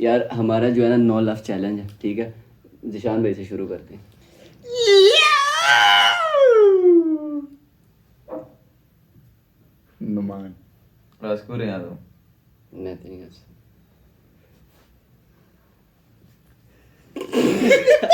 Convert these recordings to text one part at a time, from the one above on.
यार हमारा जो है ना 9 लफ चैलेंज है, ठीक है। जिशान भाई से शुरू करते हैं। नुमान राजकुमार यादव। मैं तो नहीं कर सकता।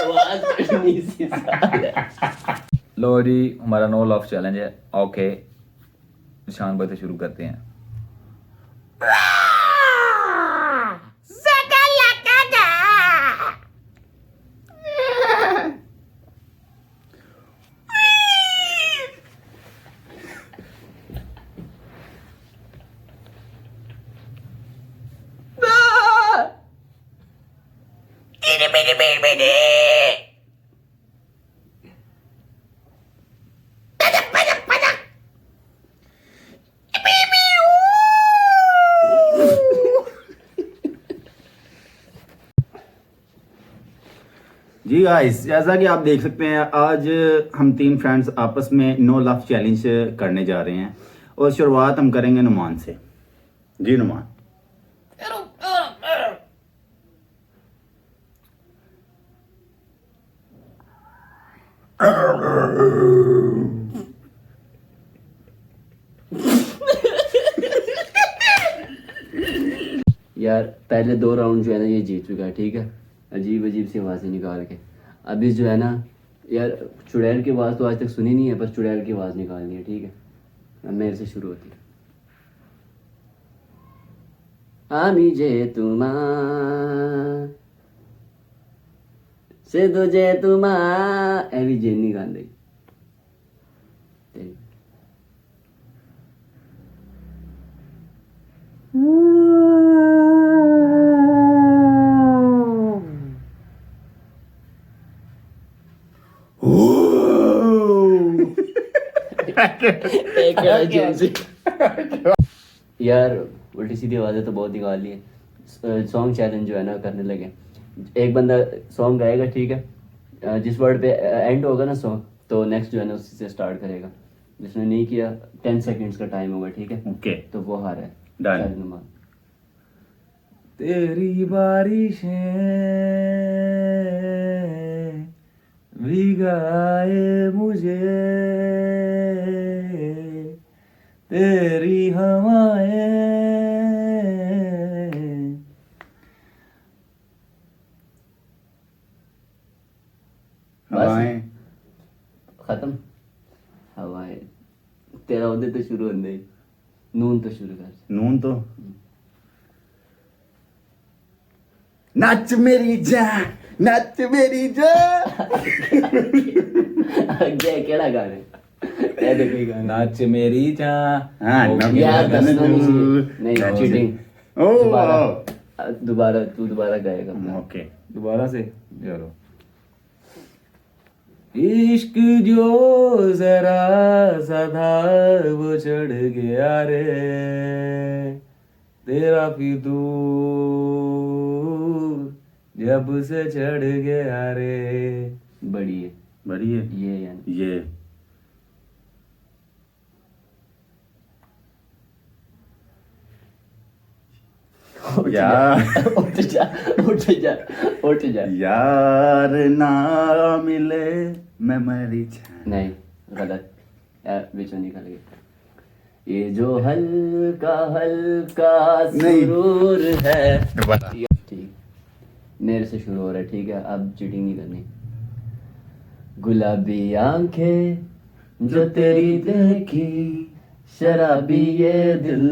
आवाज करनी सी साला। लो जी, हमारा नो लॉफ चैलेंज है। ओके, निशान भाई से शुरू करते हैं। जी गाइस, जैसा कि आप देख सकते हैं आज हम 3 फ्रेंड्स आपस में नो लफ चैलेंज करने जा रहे हैं और शुरुआत हम करेंगे नुमान से। जी नुमान। यार पहले 2 राउंड जो है ना ये जीत चुका है, ठीक है। अजीब अजीब सी आवाज़ें निकाल के। अभी जो है ना यार, चुड़ैल की आवाज़ तो आज तक सुनी नहीं है, पर चुड़ैल की आवाज़ निकालनी है, ठीक है। अब मेरे से शुरू होती है। आमी जे तुमा से तुझे तुमा एवी जे नहीं गान रही। यार उल्टी सीधी आवाज़ें तो बहुत निकाल ली है। सॉन्ग चैलेंज जो है ना करने लगे। एक बंदा सॉन्ग गाएगा, ठीक है। जिस वर्ड पे एंड होगा ना सॉन्ग, तो नेक्स्ट जो है ना उसी से स्टार्ट करेगा। जिसने नहीं किया 10 सेकंड्स का टाइम होगा, ठीक है। ओके, तो वो हारा है। Done. चल नुमान। तेरी बारिशें भिगाए मुझे, तेरी हवाएं हवाएं। खत्म। हवाएं तेरा उधर तो शुरू होने ही। नून तो शुरू कर। नून तो नच मेरी जान, नच मेरी जान। अगे केड़ा गाने ए दे कोई गाना। नाच मेरी जान। हाँ, नच यार मेरी दसना नहीं जान। चाहिए। नहीं चीटिंग। ओ दोबारा तू दोबारा गाएगा अपना। ओके, दोबारा से चलो। इश्क जो जरा सा था वो चढ़ गया रे, तेरा फितूर जब से चढ़ गया रे। बड़ी है बड़ी है ये यानी। ये। यार उठ जा उठ जा उठ जा। यार ना मिले मैं मरी जान। नहीं गलत यार, बीचों निकल गया। ये जो हल्का हल्का नहीं। सुरूर है। दोबारा। ठीक, मेरे से शुरू हो रहा है, ठीक है। अब चीटिंग नहीं करनी। गुलाबी आंखें जो तेरी देखी, शराबी ये दिल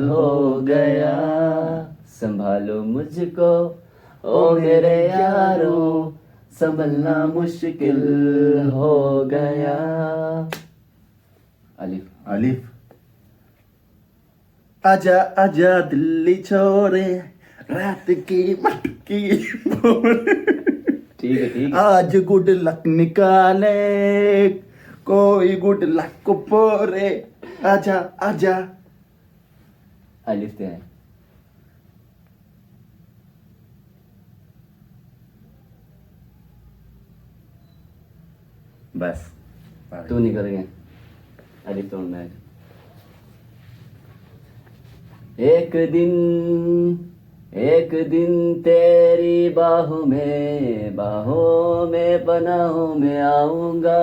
हो गया। संभालो मुझको ओ मेरे यारो, संभलना मुश्किल हो गया। अलिफ। अलिफ। आजा आजा दिल्ली छोरे, रात की मटकी बोले। ठीक है ठीक है। आज गुड लक निकाले, कोई गुड लक को पोरे। आजा आजा। अलिफ ते है। बस तू निकल गया। अलिफ तोड़ना है। एक दिन एक दिन तेरी बाहों में पनाहों में आऊंगा,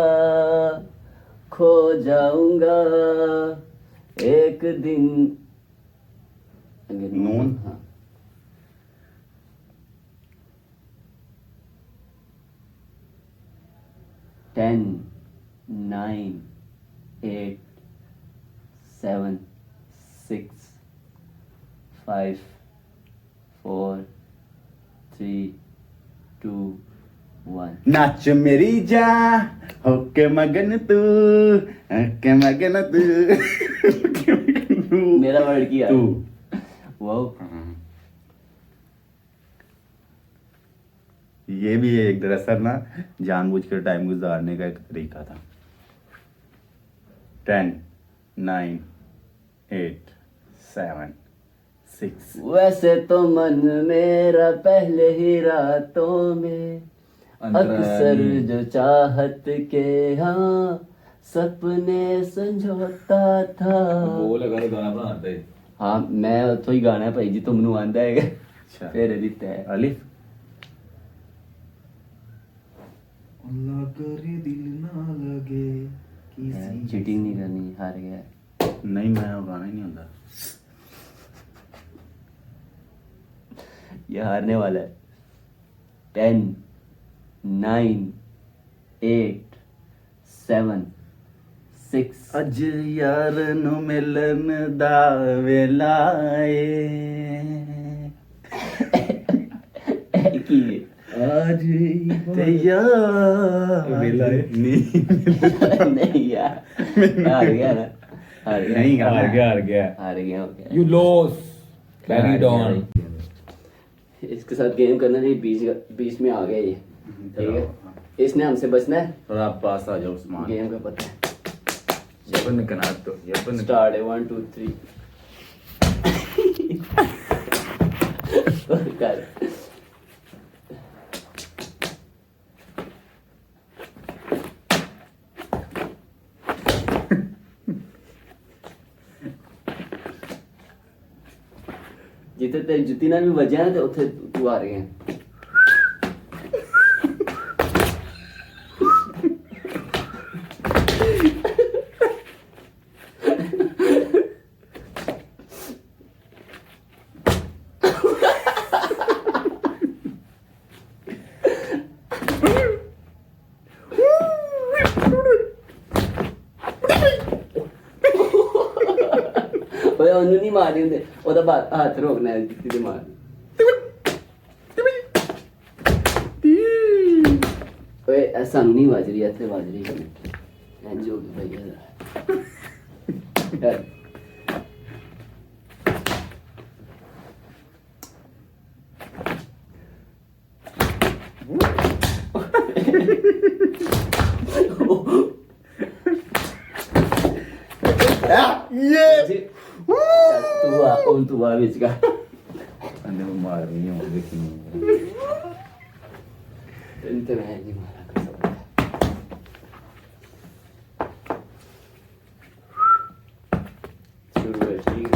खो जाऊंगा एक दिन। नून? हाँ। टेन, 9, 8, 7, 6, 5, 4, 3, 2, 1। नाच मेरी जान होके मगन तू, होके मगन तू, होके मगन तू। मेरा वर्ड किया तू। वाओ। ये भी एक दरअसल ना जानबूझकर टाइम गुजारने का एक तरीका था। 10, 9, 8, 7, 6। वैसे तो मन मेरा पहले ही रातों में अक्सर जो चाहत के हाँ सपने संजोता था। ਬੋਲ ਅਗਰ ਗਾਣਾ ਬਣਾਉਂਦਾ ਹੈ हाँ मैं ਉੱਥੋਂ ਹੀ ਗਾਣਾ ਭਾਈ ਜੀ ਤੁਹਾਨੂੰ ਆਂਦਾ ਹੈਗਾ। अच्छा। ਫਿਰ ਦਿੱਤਾ ਹੈ अलिफ। ਅੱਲਾ ਕਰੇ ਦਿਲ ਨਾ ਲਗੇ चीटिंग नहीं करनी, हार गया। नहीं मैं वो गाना ही नहीं होता। ये हारने वाला है। 10, 9, 8, 7, 6। अज यार नु मिलन दा वेला ए। की आज ते यार वेला ए। नहीं नहीं यार, हार गया ना, हार गया। नहीं गाना ਹਾਰ ਗਿਆ ਹਾਰ ਗਿਆ हार गया हो गया। ਯੂ ਲੋਸ ਕੈਰੀ ਡੌਨ इसके साथ गेम करना नहीं, बीच में आ गया ये, ठीक है। इसने हमसे बचना है, और आप पास आ जाओ उस्मान। गेम का पता है। यपन कना तो यपन स्टार्ट है 1 2 3 कर। जिते ते जुत्ती नाल भी वजह ना ते उत्थे तू आ रहे हैं। ओए ਉਹਨੂੰ ਨਹੀਂ ਮਾਰਦੇ ਹੁੰਦੇ, ਉਹਦਾ ਹੱਥ ਰੋਕਣਾ ਹੈ ਜਿੱਤੀ ਤੇ ਮਾਰ। ਓਏ ਐਸਾ ਨਹੀਂ ਵੱਜ ਰਹੀ, ਇੱਥੇ ਵੱਜ ਰਹੀ ਹੈ। ਇੰਜ ਹੋ ਗਿਆ ਭਾਈ ਯਾਰ। ये तू आ बीच का। अंदर में मार रही हूं देखिए। इनते में नहीं मारा कर सकता। शुरू है, ठीक है।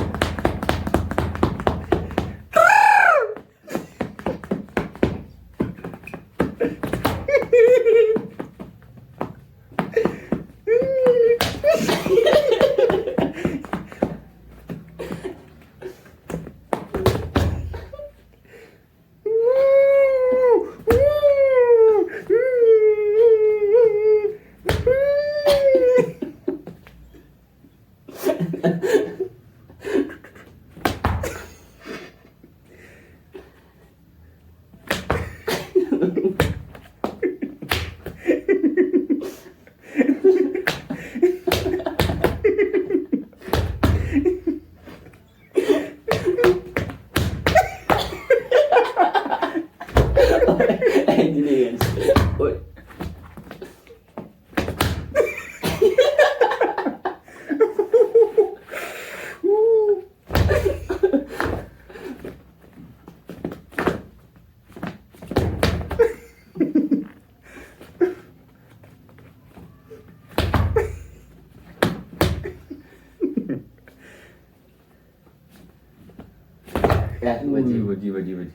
बजी। वजी वजी वजी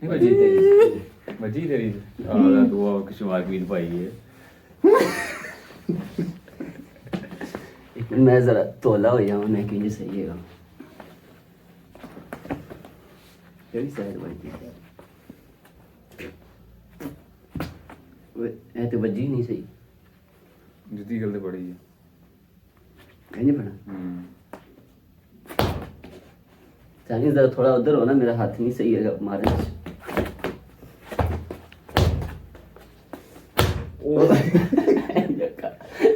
नहीं वजी तेरी वजी तेरी आला दुआ कश्मीर क्वीन पाई है एक मिनट मैं जरा तोला हो जाऊं मैं कि सही है केड़ी साइड बजी ए तो बजी नहीं सही जुती गल ते बड़ी है कहीं पड़ा चालीस जरा थोड़ा उधर हो ना मेरा हाथ नहीं सही है मारे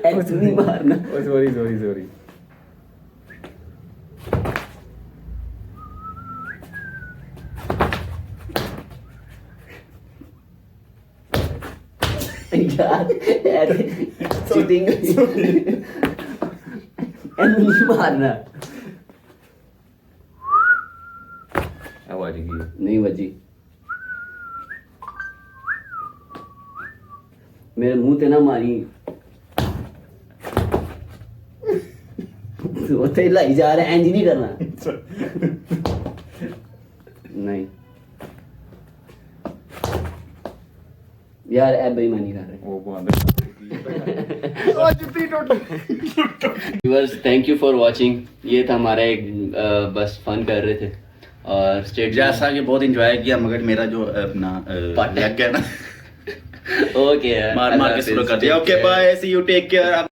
ऐसे नहीं मारना ओ सॉरी सॉरी सॉरी यार ऐसे चीटिंग नहीं मारना आवाज की नहीं बजी मेरे मुंह ते ना मारी उथे लाई जा रहा है इंज नहीं करना नहीं यार ऐ बेईमानी कर रहे वो बंद viewers thank you for watching ये था हमारा एक बस फन कर रहे थे और स्टेट जैसा कि बहुत इंजॉय किया मगर मेरा जो अपना पार्ट लग गया ना ओके मार मार के शुरू कर दिया okay bye see you take care